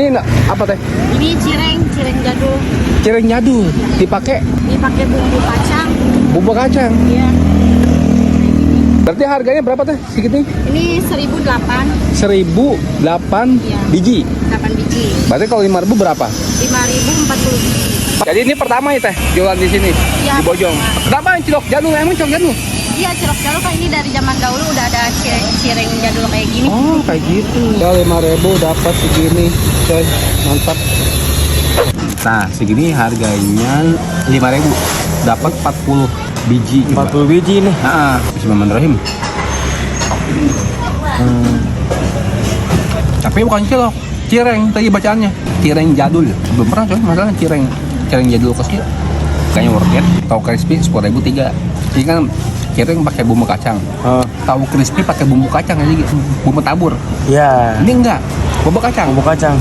Ini apa teh? Ini cireng jadul. Cireng jadul dipakai Bumbu kacang. bumbu kacang. Iya. Berarti harganya berapa teh segini? Ini 1.008. 1.008 Iya. biji. 8 biji. Berarti kalau 5.000 berapa? 5.040 biji. Jadi ini pertama ya teh jualan di sini Iya, di Bojong. Kenapa yang cilok jadul? Emang cilok jadul? Iya, cilok jadul kan ini dari zaman dahulu udah ada cireng jadul kayak gini. Oh kayak gitu. Ya 5.000 dapat segini, coy, mantap. Nah segini harganya 5.000 dapat 40 biji. 40 biji nih. Nah, bismillahirrahmanirrahim. Tapi bukan cilok, cireng tadi bacaannya. Cireng jadul. Belum pernah coy, masalah cireng jadul kecil. Kayaknya worth it. Tahu crispy 10.000 3. Ini kan cireng pakai bumbu kacang. Tahu crispy pakai bumbu kacang aja gitu. Bumbu tabur. Ya. Ini enggak, bumbu kacang. Bumbu kacang.